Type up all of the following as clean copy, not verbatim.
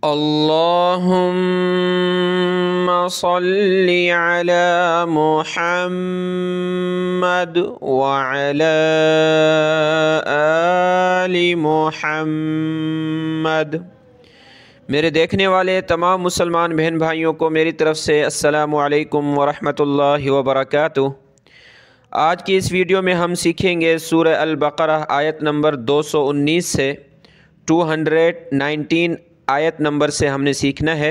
اللهم صل على محمد وعلى آل محمद। मेरे देखने वाले तमाम मुसलमान बहन भाइयों को मेरी तरफ़ से अस्सलामु अलैकुम वरहमतुल्लाहि वबरकातुहू। आज की इस वीडियो में हम सीखेंगे सूरह अल-बक़रा आयत नंबर 219 से 219 आयत नंबर से हमने सीखना है।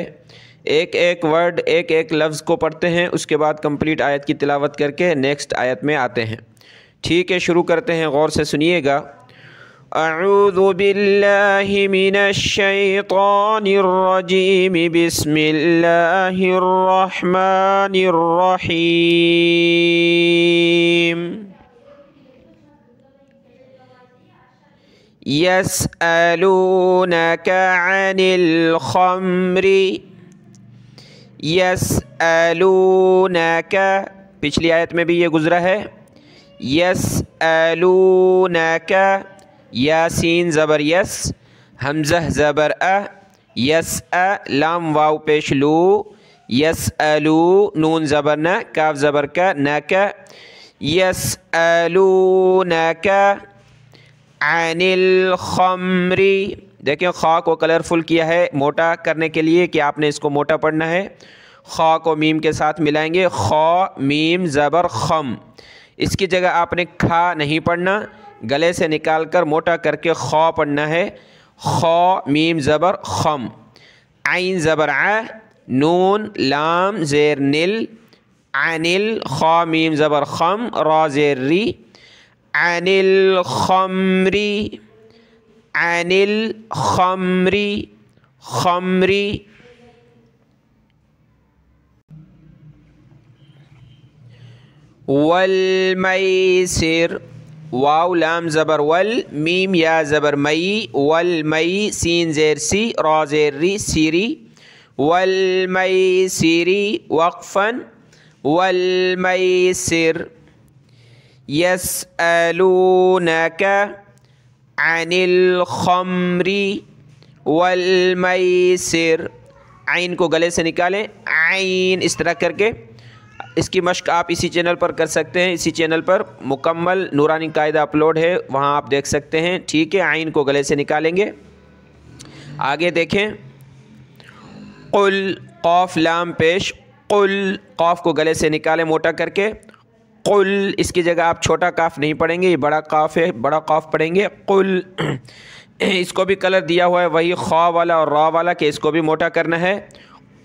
एक एक वर्ड, एक एक लफ्ज़ को पढ़ते हैं, उसके बाद कंप्लीट आयत की तिलावत करके नेक्स्ट आयत में आते हैं। ठीक है, शुरू करते हैं, गौर से सुनिएगा। अऊज़ु बिल्लाहि मिनश शैतानिर रजीम, बिस्मिल्लाहिर रहमानिर रहीम। यस्अलूनका अनिल खम्रि, यस्अलूनका, पिछली आयत में भी ये गुज़रा है। यस्अलूनका, यासीन ज़बर यस, हमज़ा ज़बर अ, यस अ, लाम वाव पेश लू, यस्अलू, नून ज़बर न, काफ ज़बर का, न का। यस्अलूनका अनिल खम्रि, देखिए खा को कलरफुल किया है मोटा करने के लिए कि आपने इसको मोटा पढ़ना है। खा को मीम के साथ मिलाएंगे, खा मीम ज़बर खम। इसकी जगह आपने खा नहीं पढ़ना, गले से निकाल कर मोटा करके खा पढ़ना है। खा मीम ज़बर खम, आइन ज़बर आ, नून लाम ज़ेर निल, अनिल, खा मीम ज़बर खम, रा ज़ेर री, अनिल खम्री, अनिल खम्री, खम्री। वल मैसिर, वाव लाम ज़बर वल, मीम या ज़बर मई, वल मई, सीन ज़ेर सी, रा ज़ेर री, सीरी। वल मैसिरी वक़फ़न, वल मैसिर। यस्अलूनका अनिल खम्रि वल मैसिर, आइन को गले से निकालें, आइन, इस तरह करके। इसकी मश्क आप इसी चैनल पर कर सकते हैं। इसी चैनल पर मुकम्मल नूरानी कायदा अपलोड है, वहाँ आप देख सकते हैं। ठीक है, आइन को गले से निकालेंगे। आगे देखें, कुल, क़ाफ लाम पेश, कुल, क़ाफ को गले से निकालें मोटा करके। कुल, इसकी जगह आप छोटा काफ नहीं पढ़ेंगे, ये बड़ा काफ है, बड़ा काफ पढ़ेंगे। कुल, इसको भी कलर दिया हुआ है वही खा वाला और रा वाला, कि इसको भी मोटा करना है।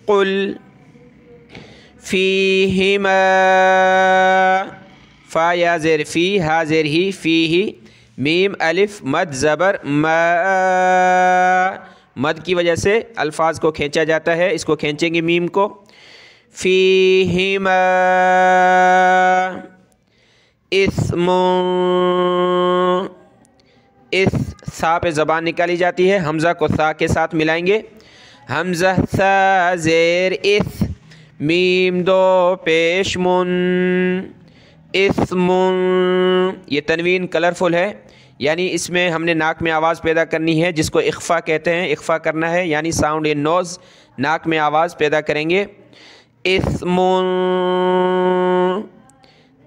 कुल फ़ीहिमा, फ़ा या ज़ेर फ़ी, हा ज़ेर ही, फ़ीही, मीम अलिफ मद ज़बर मा, मद की वजह से अल्फाज को खींचा जाता है, इसको खींचेंगे मीम को। फ़ीहिमा इस्मुन, इस सा पे ज़बान निकाली जाती है, हमज़ा को सा के साथ मिलाएंगे। हमज़ा सा ज़ेर इस, मीम दो पेश मुन, इस्मुन। ये तनवीन कलरफुल है, यानी इसमें हमने नाक में आवाज़ पैदा करनी है, जिसको इख्फ़ा कहते हैं। इख्फ़ा करना है यानी साउंड इन नोज़, नाक में आवाज़ पैदा करेंगे। इस्मुन,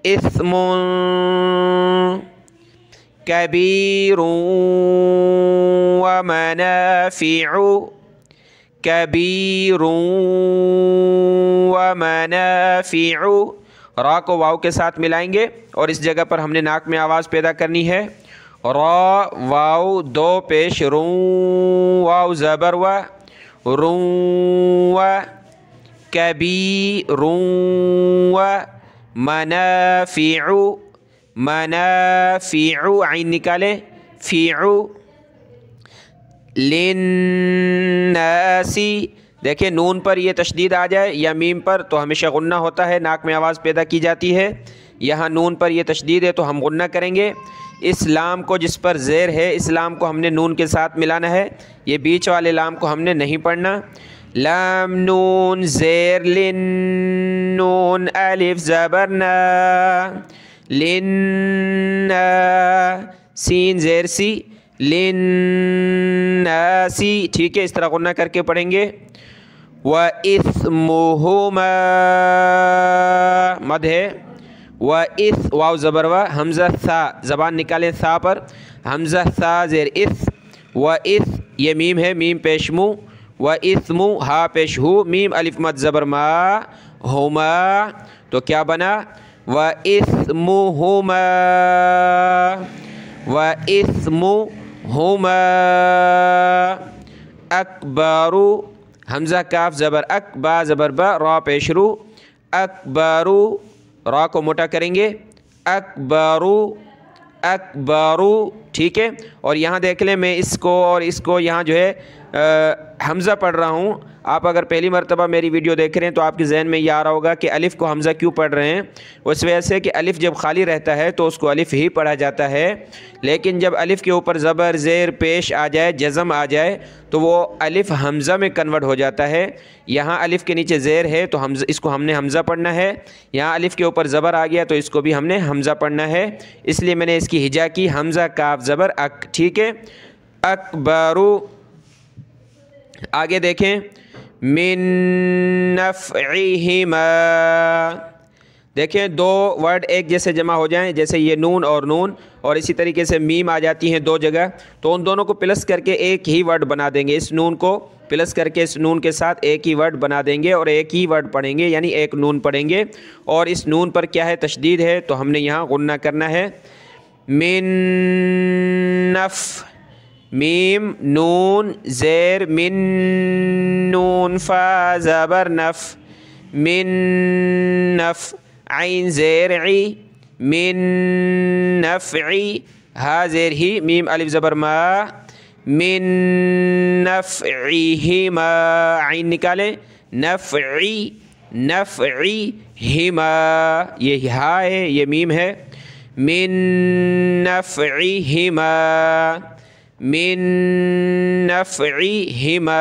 इस्मुन कबीरुन व मनाफ़िउ, कबीरुन व मनाफ़िउ। रा को वाव के साथ मिलाएंगे और इस जगह पर हमने नाक में आवाज़ पैदा करनी है। रा वाव दो पेश, रू, वाव ज़बर व, रू व, कबीरुन व मनाफ़िउ, मनाफ़िउ, आइन निकाले, फ़िउ। लिन्नासी, देखिए नून पर यह तशदीद आ जाए या मीम पर तो हमेशा गुन्ना होता है, नाक में आवाज़ पैदा की जाती है। यहाँ नून पर यह तशदीद है तो हम गुन्ना करेंगे। इस लाम को, जिस पर ज़ेर है, इस लाम को हमने नून के साथ मिलाना है, ये बीच वाले लाम को हमने नहीं पढ़ना। लाम नून ज़ेर लिन, नून अलिफ ज़बर ना, लिन्ना, सीन ज़ेर सी, लिन्नासी, ठीक है, इस तरह गुन्ना करके पढ़ेंगे। व इस्मुहुमा मद है, व इस वाव ज़बर व हमज़ा सा, ज़बान निकालें सा पर, हमज़ा सा ज़ेर इस, व इस ये मीम है, मीम पेश मु, व इस्मु हा पेश हु, मीम अलिफ मद ज़बर मा, हुमा, तो क्या बना? व इस्मुहुमा, व इस्मुहुमा अकबरु, हमज़ा काफ ज़बर अक, बा ज़बर बा, रा पेशरू, अकबरु, रा को मोटा करेंगे, अकबरु अकबरु, ठीक है। और यहाँ देख लें, मैं इसको और इसको यहाँ जो है हमज़ा पढ़ रहा हूँ। आप अगर पहली मरतबा मेरी वीडियो देख रहे हैं तो आपके जहन में ये आ रहा होगा कि अलिफ़ को हमज़ा क्यों पढ़ रहे हैं। उस वजह से कि अलिफ़ जब खाली रहता है तो उसको अलिफ़ ही पढ़ा जाता है, लेकिन जब अलिफ़ के ऊपर ज़बर ज़ेर पेश आ जाए, जज़म आ जाए, तो वो अलिफ़ हमज़ा में कन्वर्ट हो जाता है। यहाँ अलिफ़ के नीचे ज़ेर है तो हमज़ा, इसको हमने हमज़ा पढ़ना है। यहाँ अलिफ़ के ऊपर ज़बर आ गया तो इसको भी हमने हमज़ा पढ़ना है, इसलिए मैंने इसकी हिजा की, हमज़ा काफ ज़बर अक, ठीक है। अकबरु, आगे देखें, मिन नफ़इहिमा, देखें दो वर्ड एक जैसे जमा हो जाएं, जैसे ये नून और नून, और इसी तरीके से मीम आ जाती हैं दो जगह, तो उन दोनों को प्लस करके एक ही वर्ड बना देंगे। इस नून को प्लस करके इस नून के साथ एक ही वर्ड बना देंगे और एक ही वर्ड पढ़ेंगे, यानी एक नून पढ़ेंगे। और इस नून पर क्या है? तशदीद है, तो हमने यहाँ गुन्ना करना है। मिन नफ़, मीम नून ज़ेर मिन, नून फा ज़बर नफ़, मिन नफ़, आइन ज़ेर ई, मिन नफ़ई, हा ज़ेर ही, मीम अलिफ ज़बर मा, मिन नफ़इहिमा, आइन निकालें, नफ़ई नफ़इहिमा, ये हा है, ये मीम है, मिन नफ़इहिमा, मिन नफ़इहिमा।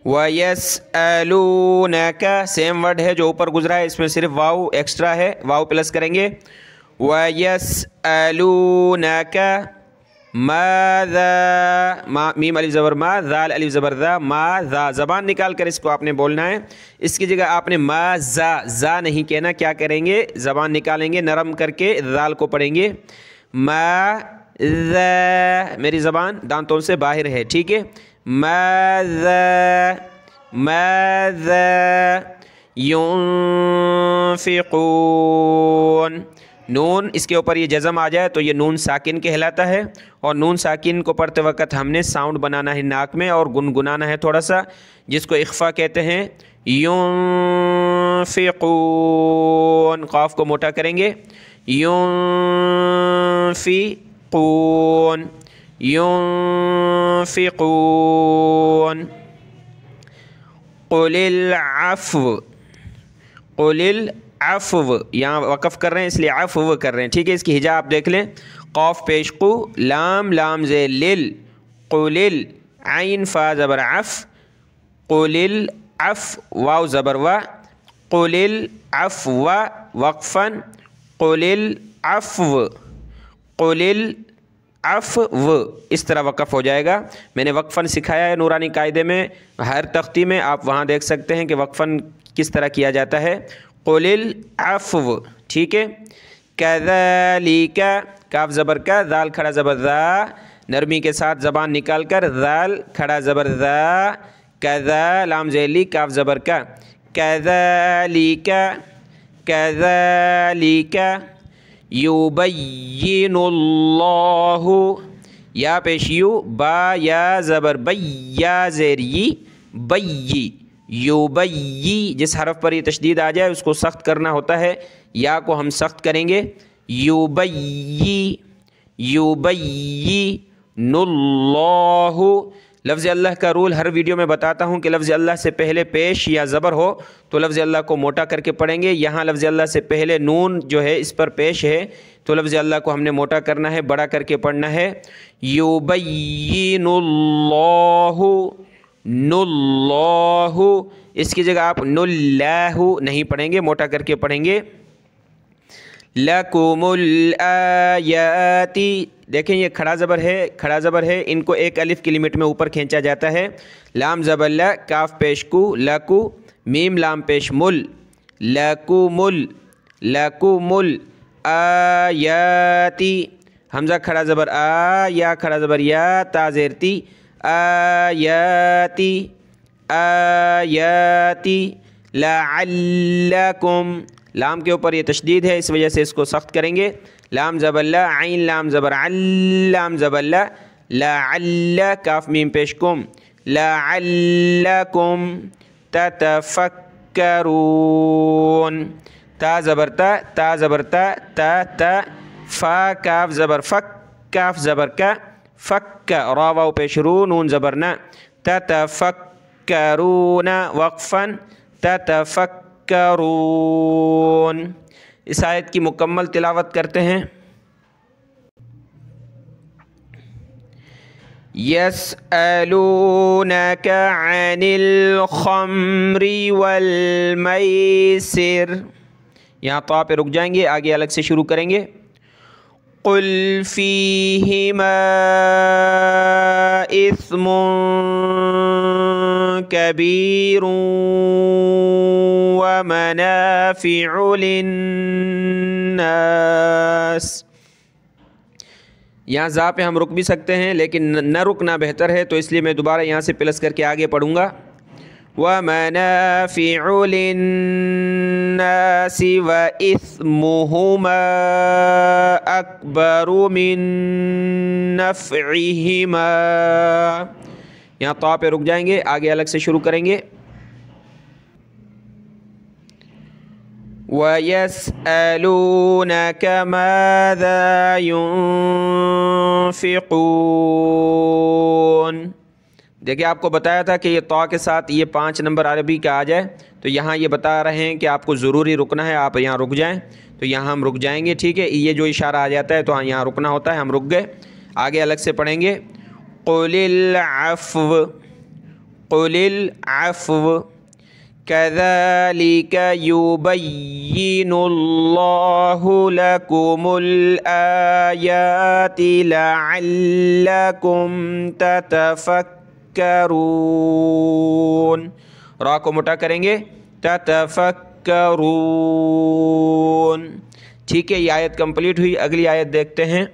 वयस्अलूनका, सेम वर्ड है जो ऊपर गुजरा है, इसमें सिर्फ वाव एक्स्ट्रा है, वाव प्लस करेंगे। वयस्अलूनका माज़ा, मा मीम अलिफ ज़बर मा, ज़ाल अलिफ ज़बर ज़ा, माज़ा, ज़बान निकाल कर इसको आपने बोलना है। इसकी जगह आपने माज़ा, ज़ा नहीं कहना, क्या करेंगे? ज़बान निकालेंगे, नरम करके ज़ाल को पढ़ेंगे। माज़ा, मेरी ज़बान दांतों से बाहर है, ठीक है। माज़ा माज़ा युनफ़िक़ून, नून इसके ऊपर ये जज़म आ जाए तो ये नून साकिन कहलाता है, और नून साकिन को पढ़ते वक्त हमने साउंड बनाना है नाक में और गुनगुनाना है थोड़ा सा, जिसको इख्फ़ा कहते हैं। युनफ़िक़ून, क़ाफ़ को मोटा करेंगे, युनफ़िक़ून युनफ़िक़ून। क़ुलिल अफ़्व, क़ुलिल अफ़्व, यहाँ वक़फ़ कर रहे हैं इसलिए अफ़्व कर रहे हैं, ठीक है। इसकी हिजा आप देख लें, क़ाफ़ पेश क़ु, लाम लाम ज़े लिल, क़ुलिल, आइन फ़ा ज़बर अफ़, क़ुलिल अफ़, वाव ज़बर वा, क़ुलिल अफ़्व वक़फ़न, क़ुलिल अफ़्व, क़ुलिल अफ़्व, इस तरह वक़फ़ हो जाएगा। मैंने वक़फ़न सिखाया है नूरानी कायदे में, हर तख्ती में आप वहाँ देख सकते हैं कि वक़फ़न किस तरह किया जाता है। क़ुलिल अफ़्व, ठीक है। कज़ालिका, काफ ज़बर का, ज़ाल खड़ा ज़बर ज़ा, नरमी के साथ ज़बान निकाल कर, ज़ाल खड़ा ज़बर ज़ा, कज़ा, लाम ज़ेली, काफ ज़बर का, कज़ालिका कज़ालिका युबय्यिनुल्लाहु, या पेश यू, बा या ज़बर बैया ज़ेर यी, बैयी, युबय्यी, जिस हरफ पर ये तशदीद आ जाए उसको सख्त करना होता है, या को हम सख्त करेंगे। युबय्यी युबय्यिनुल्लाहु, लफ्ज़ अल्लाह का रूल हर वीडियो में बताता हूँ कि लफ्ज़ अल्लाह से पहले पेश या ज़बर हो तो लफ्ज़ अल्लाह को मोटा करके पढ़ेंगे। यहाँ लफ्ज़ अल्लाह से पहले नून जो है इस पर पेश है तो लफ्ज़ अल्लाह को हमने मोटा करना है, बड़ा करके पढ़ना है। युबय्यिनुल्लाहु, नुल्लाहु, इसकी जगह आप नुल्लाहु नहीं पढ़ेंगे, मोटा करके पढ़ेंगे। लकुमुल आयाति। देखें ये खड़ा ज़बर है, इनको एक अलिफ की लिमिट में ऊपर खींचा जाता है। लाम ज़बर ल, काफ पेश कु, लकु, मीम लाम पेश मुल, लकुमुल, लकुमुल आयाति। हमज़ा खड़ा ज़बर आ, या खड़ा ज़बर या, ता ज़ेर ती, आयाति, आयाति। लअल्लकुम, लाम के ऊपर ये तशदीद है, इस वजह से इसको सख्त करेंगे। लाम ज़बर ला, आइन लाम ज़बर अल, लाम ज़बर ला, लअल्ल, काफ मीम पेश कुम, लअल्लकुम ततफक्करून। ता ज़बर ता, ता ज़बर ता, ता ता, फा काफ ज़बर फक, काफ ज़बर का, फक्क, रा वाव पेश रू, नून ज़बर ना, ततफक्करून वक़फ़न, ततफक्करून। इस आयत की मुकम्मल तिलावत करते हैं। यसअलूनक अनिल खम्रि वल मैसिर। यहाँ तो पे रुक जाएंगे, आगे अलग से शुरू करेंगे। कुल फ़ीहिमा इस्मुन कबीरुन व मनाफ़िउ लिन्नास। यहाँ ज़ा पे हम रुक भी सकते हैं, लेकिन न रुकना बेहतर है, तो इसलिए मैं दोबारा यहाँ से प्लस करके आगे पढ़ूँगा। व मनाफ़िउ लिन्नासि व इस्मुहुमा अकबरु मिन नफ़इहिमा। यहाँ तो पे रुक जाएंगे, आगे अलग से शुरू करेंगे। वयस्अलूनक माज़ा युनफ़िक़ून। देखिए आपको बताया था कि ये तौ के साथ ये 5 नंबर अरबी का आ जाए, तो यहाँ ये बता रहे हैं कि आपको ज़रूरी रुकना है, आप यहाँ रुक जाएं। तो यहाँ हम रुक जाएंगे, ठीक है। ये जो इशारा आ जाता है तो यहाँ रुकना होता है, हम रुक गए। आगे अलग से पढ़ेंगे। क़ुलिल अफ़्व, क़ुलिल अफ़्व कज़ालिक युबय्यिनुल्लाहु लकुमुल आयाति लअल्लकुम ततफक्करून। रा को मोटा करेंगे, ततफक्करून। ठीक है, ये आयत कंप्लीट हुई। अगली आयत देखते हैं।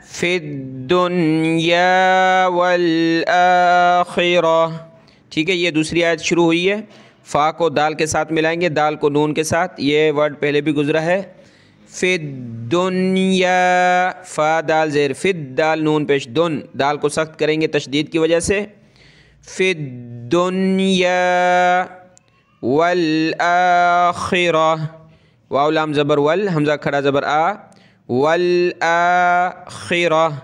फ़िद्दुन्या वल आखिरह। ठीक है, ये दूसरी आयत शुरू हुई है। फ़ा को दाल के साथ मिलाएंगे, दाल को नून के साथ। ये वर्ड पहले भी गुजरा है। फ़िद्दुन्या, फ़ा दाल ज़ेर, फ़िद दाल नून पेश दुन, दाल को सख्त करेंगे तशदीद की वजह से। फ़िद्दुन्या वल आखिरह, वाव लाम ज़बर वल, हमज़ा खड़ा ज़बर आ, वल आखिरह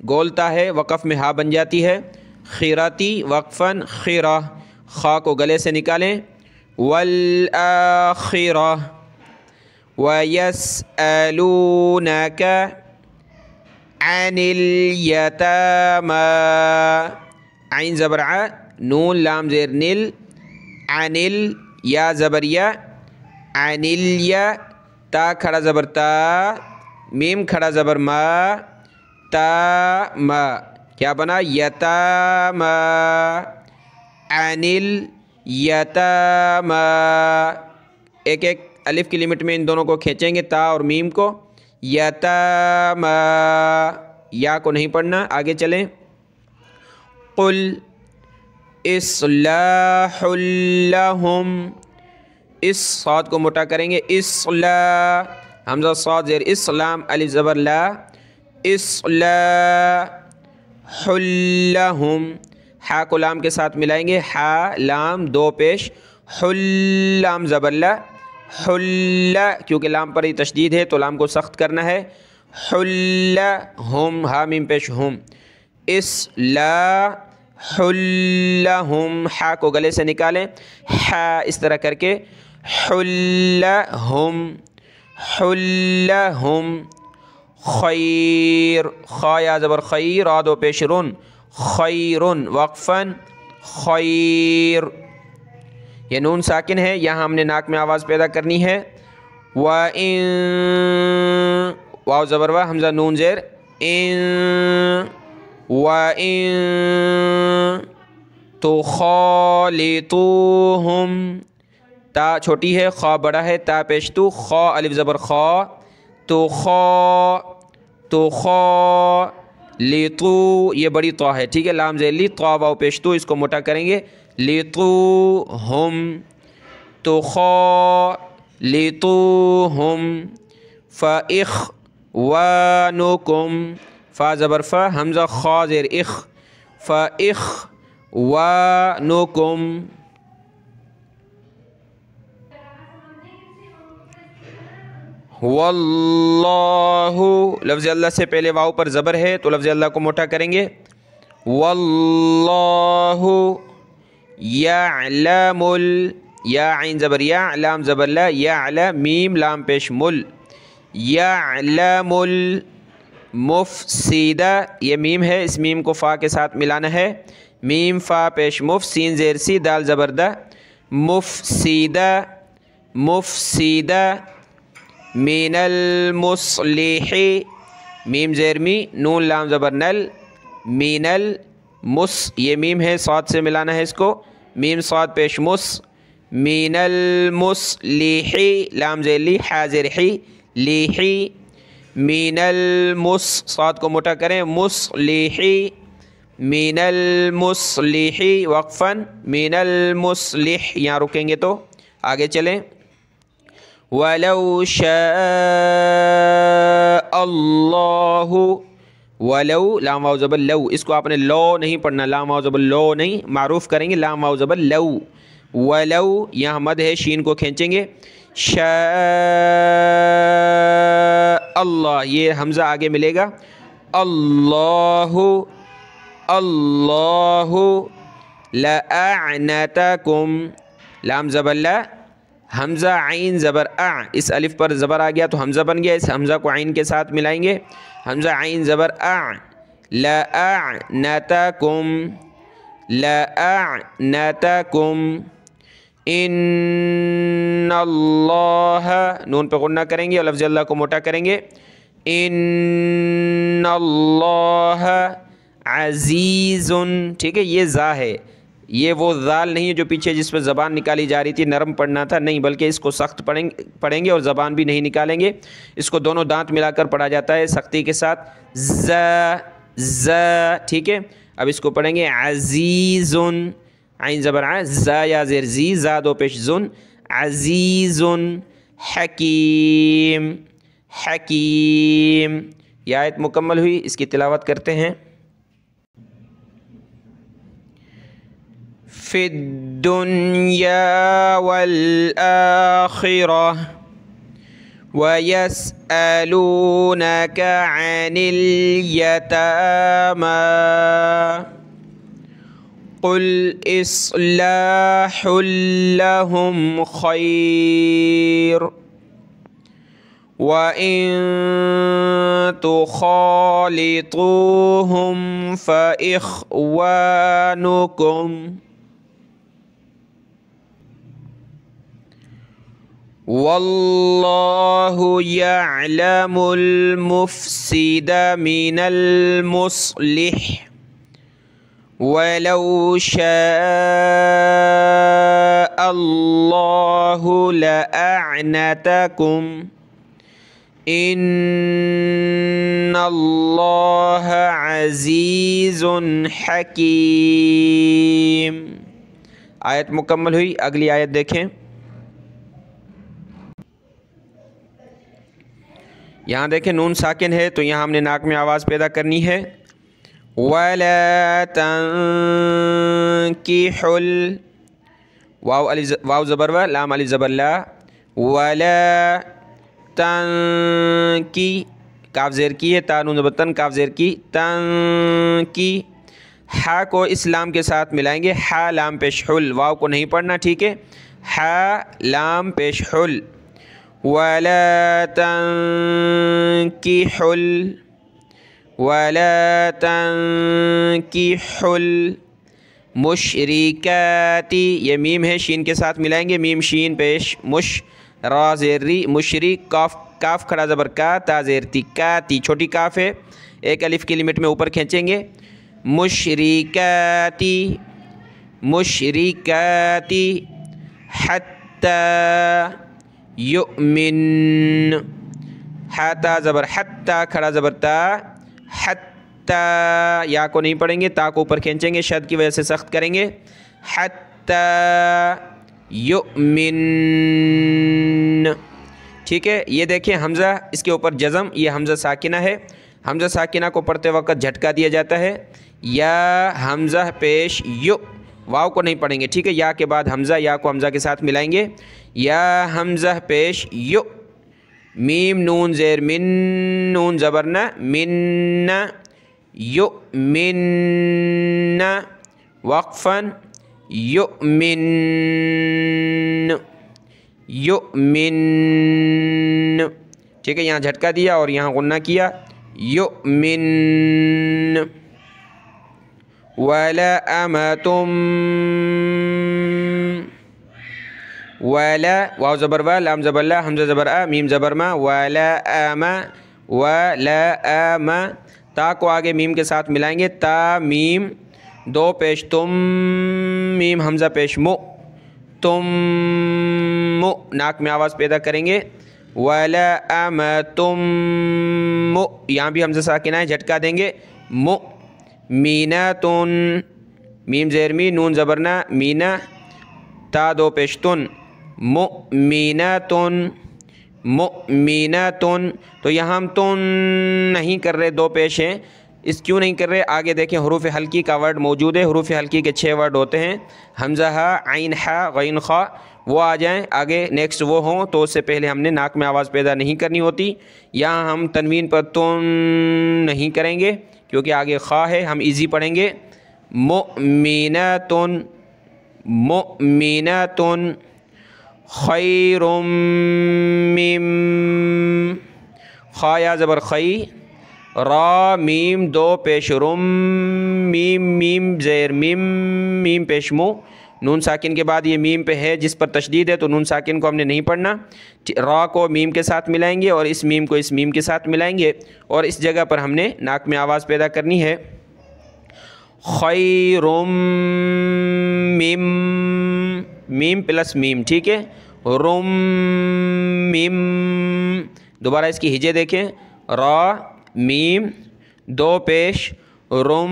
गोलता है, वक़फ़ में हा बन जाती है। खिराती वक़फ़न खिरा, खा को गले से निकालें। वल आखिरह वयस्अलूनक अनिल यतामा, आइन ज़बर आ, नून लाम ज़ेर निल, अनिल या ज़बर या, अनिल या, ता खड़ा ज़बर ता, मीम खड़ा ज़बर मा, ता मा, क्या बना? यतामा, अनिल यतामा। एक एक अलिफ की लिमिट में इन दोनों को खींचेंगे, ता और मीम को। यतामा, या को नहीं पढ़ना, आगे चलें। कुल इस्लाहुल लहुम, इस साद को मोटा करेंगे, इस्ला, हमज़ा साद ज़ेर इस्लाम, अलिफ ज़बर ला, इस्लाहुल लहुम, हा को लाम के साथ मिलाएंगे, हा लाम दो पेश, हुल लाम ज़बर ला, हुल्ला, क्योंकि लाम पर ही तशदीद है तो लाम को सख्त करना है। हुल्ला हुम, हा मीम पेश हुम, इस्लाहुल्लहुम, हा को गले से निकालें, हा इस तरह करके, हुल्लहुम, हुल्लहुम। खैर, खा या ज़बर खैर, आदो पेश रुन, खैरुन वक़फ़न खैर। یہ نون ساکن ہے، یہاں ہم نے ناک میں آواز پیدا کرنی ہے۔ وَإِن، واو زبر وا، حمزہ نون زیر ان، وَإِن تُخَالِطُوهُمْ، تا چھوٹی ہے، خا بڑا ہے، تا پیش تو، خا الف زبر خا، تو خا، تو خا لیتو، یہ بڑی طا ہے، ٹھیک ہے، لام زیر لی، طا واو پیش تو، اس کو موٹا کریں گے، لیتو ہم، تو خا لیتو ہم، فَإِخْوَانُكُمْ، فا زبر فا، حمزہ خا زیر اخ، فَإِخْوَانُكُمْ۔ واللہ، لفظ اللہ سے پہلے واو پر زبر ہے تو لفظ اللہ کو موٹا کریں گے، واللہ یعلم یا عین زبر یا، لام زبر لا، یعلم، میم لام پیش مل، یعلم المفسدہ، یہ میم ہے، اس میم کو فا کے ساتھ ملانا ہے، میم فا پیش مف، سین زیر سی، دال زبردہ، مفسدہ، مفسدہ، من المصلح، میم زیر می، نون لام زبر نل، من المس، یہ میم ہے، صاد سے ملانا ہے اس کو، میم صاد پیش مس، من المصلح، لام زیر لی، حا زیر حی، لیحی، من المس، صاد کو موٹا کریں، مصلح، من المصلح، وقفاً، من المصلح، یہاں رکیں گے تو آگے چلیں، وَلَوْ شَاءَ اللَّهُ، ولو، لام واو زبر لو، اس کو آپ نے لو نہیں پڑھنا، لام واو زبر لو نہیں، معروف کریں گے، لام واو زبر لو، ولو، یہاں مد ہے، شین کو کھینچیں گے، شاء اللہ، یہ حمزہ آگے ملے گا، اللہ، اللہ، لَأَعْنَتَكُمْ، لام زبر لا، حمزہ عین زبر اس الف پر زبر آ گیا تو حمزہ بن گیا، اس حمزہ کو عین کے ساتھ ملائیں گے، حمزہ عین زبر لَأَعْنَتَكُمْ، لَأَعْنَتَكُمْ، ان اللہ، نون پہ غنہ کریں گے اور لفظ اللہ کو موٹا کریں گے، ان اللہ عزیز، ٹھیک ہے، یہ زا ہے، یہ وہ ذال نہیں ہے جو پیچھے جس پہ زبان نکالی جا رہی تھی، نرم پڑھنا تھا، نہیں، بلکہ اس کو سخت پڑھیں گے اور زبان بھی نہیں نکالیں گے، اس کو دونوں دانت ملا کر پڑھا جاتا ہے سختی کے ساتھ، ز، ٹھیک ہے، اب اس کو پڑھیں گے عزیز، عین زبر ع، زا یا زیر زی، زا دو پیش زن، عزیز حکیم، حکیم، یہ آیت مکمل ہوئی، اس کی تلاوت کرتے ہیں۔ فی الدنیا والآخرہ وَيَسْأَلُونَكَ عَنِ الْيَتَامَى قُلْ إِصْلَاحٌ لَهُمْ خَيْرٌ وَإِن تُخَالِطُوهُمْ فَإِخْوَانُكُمْ وَاللَّهُ يَعْلَمُ الْمُفْسِدَ مِنَ الْمُصْلِحِ وَلَوْ شَاءَ اللَّهُ لَأَعْنَتَكُمْ ان اللہ عزیز حکیم۔ آیت مکمل ہوئی، اگلی آیت دیکھیں، یہاں دیکھیں نون ساکن ہے تو یہاں ہم نے ناک میں آواز پیدا کرنی ہے، وَلَا تَنْكِحُوا، واو زبر و، لام الف زبر لا، وَلَا تن کی، کاف زیر کی ہے، تا نون زبر تن، کاف زیر کی، تن کی، ہا کو اسلام کے ساتھ ملائیں گے، ہا لام پیش حل، واو کو نہیں پڑھنا، ٹھیک ہے، ہا لام پیش حل، وَلَا تَنْكِحُوا، وَلَا تَنْكِحُوا मुशरिकाती, ये मीम है, शीन के साथ मिलाएंगे, मीम शीन पेश मुश, रा ज़ेर री, मुशरी, काफ काफ खड़ा ज़बर का, ता ज़ेर ती, का ती छोटी काफ है, एक अलिफ की लिमिट में ऊपर खींचेंगे। मुशरिकाती मुशरिकाती हत्ता युमिन, हत्ता ज़बर हत्ता खड़ा ज़बर ता, हत्ता या को नहीं पढ़ेंगे, ता को ऊपर खींचेंगे, शद की वजह से सख्त करेंगे। हत्ता युमिन, ठीक है। ये देखिए हमज़ा, इसके ऊपर जज़म, ये हमज़ा साकिना है, हमज़ा साकिना को पढ़ते वक्त झटका दिया जाता है। या हमज़ा पेश यु, वाव को नहीं पढ़ेंगे, ठीक है। या के बाद हमज़ा, या को हमज़ा के साथ मिलाएंगे। या हमज़ा पेश यु, मीम नून ज़ेर मिन, नून ज़बर न, मिन्ना, यु मिन्ना, वक़फ़न यु मिन, यु मिन, ठीक है। यहाँ झटका दिया और यहाँ गुन्ना किया, यु मिन। वला अमतुम, वला वाव ज़बर वा, लाम ज़बर ला, हमज़ा ज़बर आ, मीम ज़बर मा, वला अमा, वला अमा, ता को आगे मीम के साथ मिलाएंगे, ता मीम, दो पेश तुम, मीम हमज़ा पेश मु, तुम मु, नाक में आवाज़ पैदा करेंगे। वला अमतुम मु, यहाँ भी हमज़ा साकिना है, झटका देंगे, मु, मीनातुन, मीम ज़ेर मी, नून ज़बर ना, मीना, ता दो पेश तुन, मुमिनातुन, मुमिनातुन। तो यहाँ हम तुन नहीं कर रहे, दो पेश हैं, इस क्यों नहीं कर रहे, आगे देखें हरूफ हल्की का वर्ड मौजूद है। हरूफ हल्की के 6 वर्ड होते हैं, हमज़ा हा, आइन हा, गैन खा, वो आ जाएं आगे, नेक्स्ट वो हों तो उससे पहले हमने नाक में आवाज़ पैदा नहीं करनी होती। यहाँ हम तनवीन पर तुन नहीं करेंगे क्योंकि आगे खा है, हम इजी पढ़ेंगे। मुमिनातुन, मुमिनातुन, खैरुम मिम, खा या ज़बर खई, रा मीम, दो पेश रुम, मीम मीम ज़ेर मिम, मीम पेश मु, नून साकिन के बाद ये मीम पे है जिस पर तशदीद है तो नून साकिन को हमने नहीं पढ़ना। रा को मीम के साथ मिलाएंगे और इस मीम को इस मीम के साथ मिलाएंगे और इस जगह पर हमने नाक में आवाज़ पैदा करनी है। खैरुम मिम, मीम प्लस मीम, ठीक है। रुम मिम, दोबारा इसकी हिजे देखें, रा मीम, दो पेश रुम,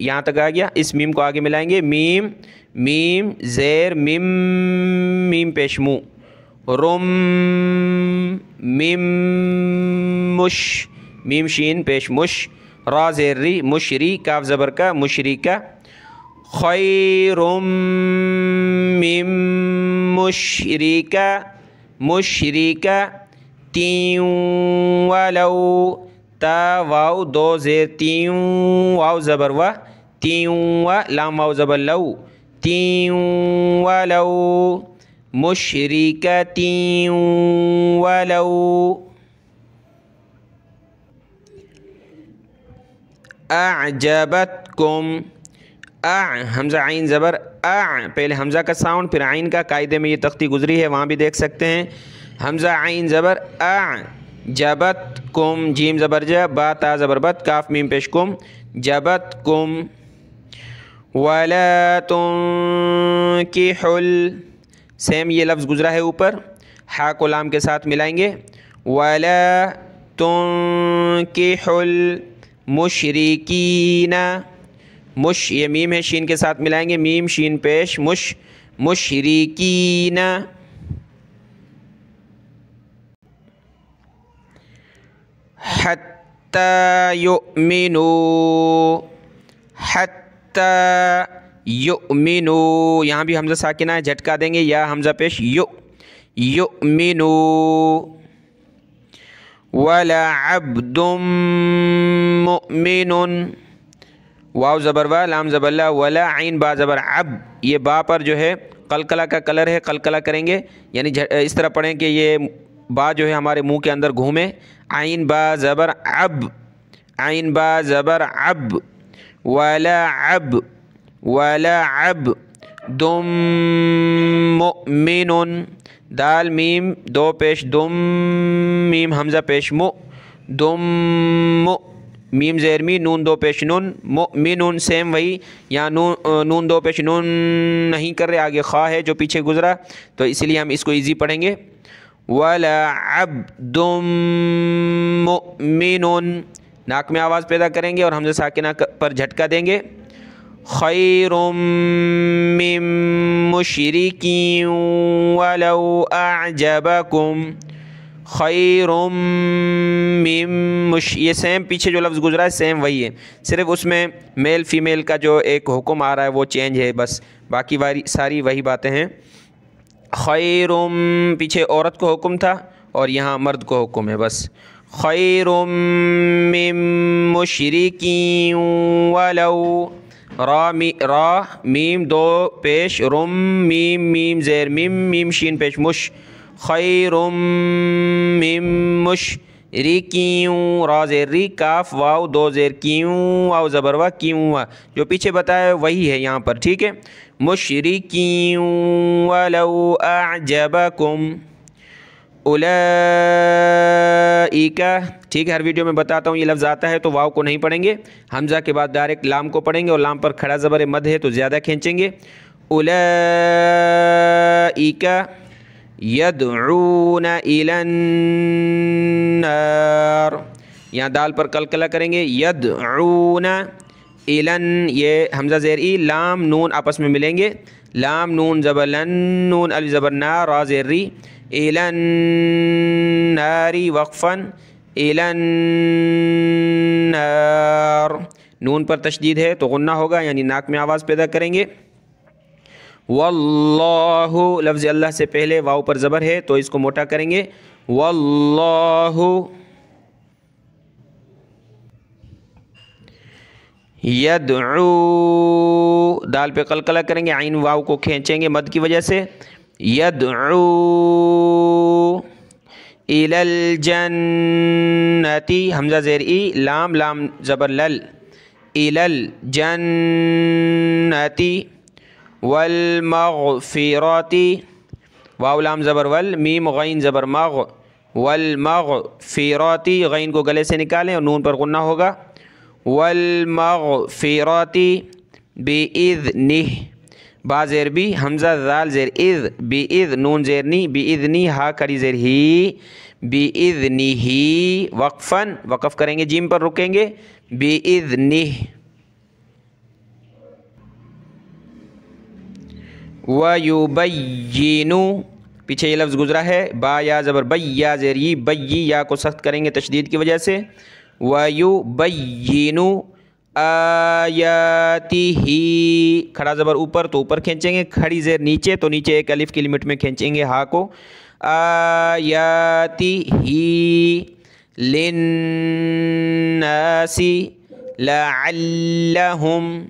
यहाँ तक आ गया, इस मीम को आगे मिलाएंगे, मीम मीम ज़ेर मिम, मीम पेश मु, रुम मिम मुश, मीम शीन पेश मुश, रा ज़ेर री, मुशरी, काफ ज़बर का, मुशरिका, खैरुम मिम मुशरिका, मुशरिका, तीन वलौ, ता वाव, दो ज़ेर तीन, वाव ज़बर वा, तीन व, लाम वाव ज़बर लौ, तीन वलौ, मुशरिका तीन वलौ। अअजबतकुम, हमज़ा आइन ज़बर आ, पहले हमज़ा का साउंड फिर आइन का, कायदे में ये तख्ती गुजरी है, वहाँ भी देख सकते हैं। हमज़ा आइन ज़बर आ, जबत कुम, जीम ज़बर ज, बा ता ज़बर बत, काफ मीम पेश कुम, जबत कुम। वला तुनकिहुल, सेम ये लफ्ज़ गुजरा है ऊपर, हा को लाम के साथ मिलाएंगे। वला तुनकिहुल मुशरिकीना, मुश ये मीम है, शीन के साथ मिलाएंगे, मीम शीन पेश मुश, मुशरिकीना। हत्ता युमिनु, हत्ता युमिनु, यहाँ भी हमज़ा साकिना है, झटका देंगे, या हमज़ा पेश यु, युमिनु। वला अब्दुम मुमिनुन, वाव ज़बर वा, लाम ज़बर ला, वला आइन बा ज़बर अब, ये बा पर जो है कलकला का कलर है, कलकला करेंगे, यानी इस तरह पढ़ें कि ये बा जो है हमारे मुंह के अंदर घूमे। आइन बा ज़बर अब, आइन बा ज़बर अब, वला अब, वलअब्दुम मुमिनुन, दाल मीम दो पेश दुम, मीम हमज़ा पेश मु, दुम मु, मीम ज़ेर मी, नून दो पेश नुन, मुमिनुन सेम वही, यहाँ नून दो पेश नून नहीं कर रहे, आगे खा है जो पीछे गुजरा, तो इसलिए हम इसको इजी पढ़ेंगे। वलअब्दुम मुमिनुन, नाक में आवाज़ पैदा करेंगे और हमज़ा साकिना पर झटका देंगे। खैरुम मिन मुशरिकिन वलौ अअजबकुम, खैरुम मिन मुश, ये सेम पीछे जो लफ्ज़ गुजरा है सेम वही है, सिर्फ उसमें मेल फीमेल का जो एक हुक्म आ रहा है वो चेंज है बस, बाकी सारी वही बातें हैं। खैरुम पीछे औरत को हुक्म था और यहाँ मर्द को हुक्म है बस। खैरुम मिन मुशरिकिन वलौ, रा मीम दो पेश रुम, मीम मीम ज़ेर मीम, मीम शीन पेश मुश, खैरुम मिन मुशरिकिन, रा ज़ेर री, काफ वाव दो ज़ेर क्यों, वाव ज़बर वा क्यों वा, जो पीछे बताया वही है यहाँ पर, ठीक है। मुशरिकिन वलौ अअजबकुम उलाइका, ठीक है, हर वीडियो में बताता हूँ ये लफ्ज़ आता है तो वाव को नहीं पढ़ेंगे, हमज़ा के बाद डायरेक्ट लाम को पढ़ेंगे और लाम पर खड़ा ज़बर मद है तो ज़्यादा खींचेंगे। उलाइका यदऊना इलन्नार, यहाँ दाल पर कलकला करेंगे, यदऊना इलन, ये हमज़ा ज़ेर ई, लाम नून आपस में मिलेंगे, लाम नून ज़बर लन, नून अलिफ ज़बर ना, रा ज़ेर री, इलन्नारी वक़फ़न, इलन्नार, नून पर तशदीद है तो गुन्ना होगा, यानी नाक में आवाज़ पैदा करेंगे। वल्लाहु, लफ्ज़ अल्लाह से पहले वाव पर ज़बर है तो इसको मोटा करेंगे, वल्लाहु। यदऊ, दाल पे कलकला करेंगे, आइन वाव को खींचेंगे मद की वजह से, यदऊ इलल जन्नती, हमज़ा ज़ेर ई, लाम लाम ज़बर लल, इलल जन्नती वल मग़फ़िरती, वाव लाम ज़बर वल, मीम गैन ज़बर मग़, वल मग़फ़िरती, गैन को गले से निकालें और नून पर गुन्ना होगा। वल मग़फ़िरती बिइज़्निह, बा ज़ेर बी, हमज़ा ज़ाल ज़ेर इज़, बिइज़ नून ज़ेर नी, बिइज़नी हा खड़ी ज़ेर ही, बिइज़निही वक़फ़न, वक़फ़ करेंगे जीम पर रुकेंगे, बिइज़निह। वयुबय्यिनु, पीछे ये लफ्ज़ गुजरा है, बा या ज़बर बैया ज़ेर ई, बैयी, या को सख्त करेंगे तशदीद की वजह से। वयुबय्यिनु आयातिही, खड़ा ज़बर ऊपर तो ऊपर खींचेंगे, खड़ी ज़ेर नीचे तो नीचे एक अलिफ की लिमिट में खींचेंगे हा को। आयातिही लिन्नासी लअल्लहुम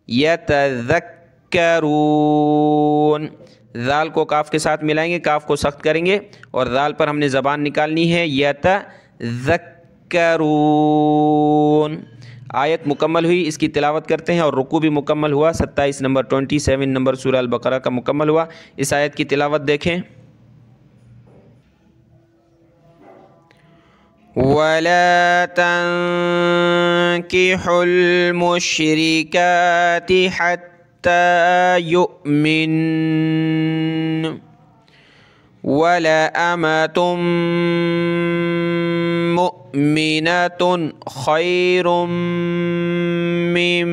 यतज़क्करून, ज़ाल को काफ के साथ मिलाएंगे, काफ को सख्त करेंगे और ज़ाल पर हमने ज़बान निकालनी है, यतज़क्करून। आयत मुकम्मल हुई, इसकी तिलावत करते हैं और रुकू भी मुकम्मल हुआ, 27 नंबर 27 नंबर सूरह अल बकरा का मुकम्मल हुआ। इस आयत की तिलावत देखें। वला तंकिहुल मुशरिकाति हत्ता युमिन वला अमतुम मुमिनतुन खैरुम मिन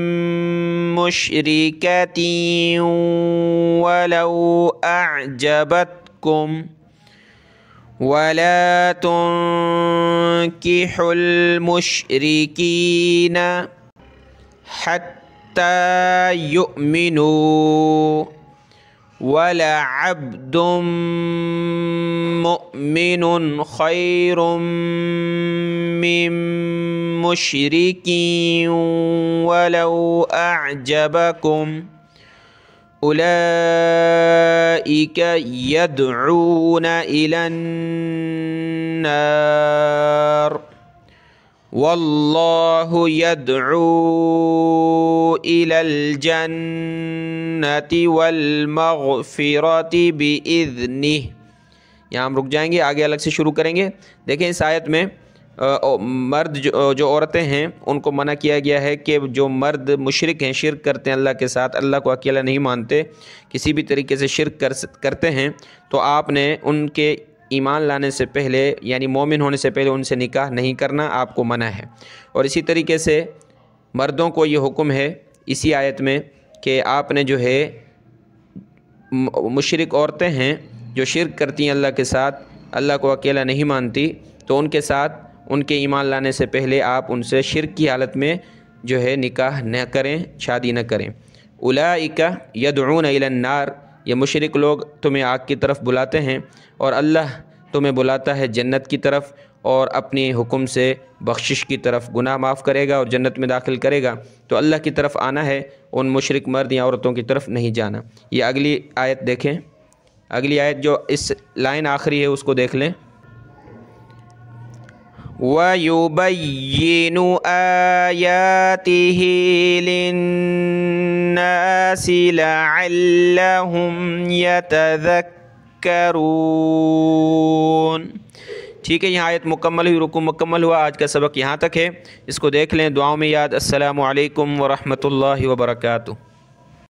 मुशरिकतिन वलौ अअजबतकुम वला तुनकिहुल मुशरिकीना हत्ता युमिनू वला अब्दुम मुमिनुन खैरुम मिन मुशरिकीन वलौ अअजबकुम उलाइका यदऊना इलन नार वल्लाहु यदऊ इलल जन्नति वल मग़फ़िरति बिइज़्निह। यहाँ हम रुक जाएंगे, आगे अलग से शुरू करेंगे। देखें इस आयत में मर्द जो औरतें हैं उनको मना किया गया है कि जो मर्द मुशरिक हैं, शिर्क करते हैं अल्लाह के साथ, अल्लाह को अकेला नहीं मानते, किसी भी तरीके से शिर्क करते हैं, तो आपने उनके ईमान लाने से पहले यानी मोमिन होने से पहले उनसे निकाह नहीं करना, आपको मना है। और इसी तरीके से मर्दों को ये हुक्म है इसी आयत में कि आपने जो है मुशरिक औरतें हैं जो शिर्क करती हैं अल्लाह के साथ, अल्लाह को अकेला नहीं मानती, तो उनके साथ उनके ईमान लाने से पहले आप उनसे शिर्क की हालत में जो है निकाह न करें, शादी न करें। उलाइका यदऊन इलन नार, ये मुशरिक लोग तुम्हें आग की तरफ बुलाते हैं और अल्लाह तुम्हें बुलाता है जन्नत की तरफ और अपनी हुक्म से बख्शिश की तरफ, गुनाह माफ़ करेगा और जन्नत में दाखिल करेगा। तो अल्लाह की तरफ आना है, उन मुशरिक मर्द या औरतों की तरफ नहीं जाना। ये अगली आयत देखें, अगली आयत जो इस लाइन आखिरी है उसको देख लें। वयुबय्यिनु आयातिहि लिन्नासि लअल्लहुम यतज़क्करून। ठीक है, यहाँ आयत मुकम्मल हुई, रुकू मुकम्मल हुआ। आज का सबक यहाँ तक है, इसको देख लें, दुआओं में याद। अस्सलामु अलैकुम व रहमतुल्लाहि व बरकातुहू।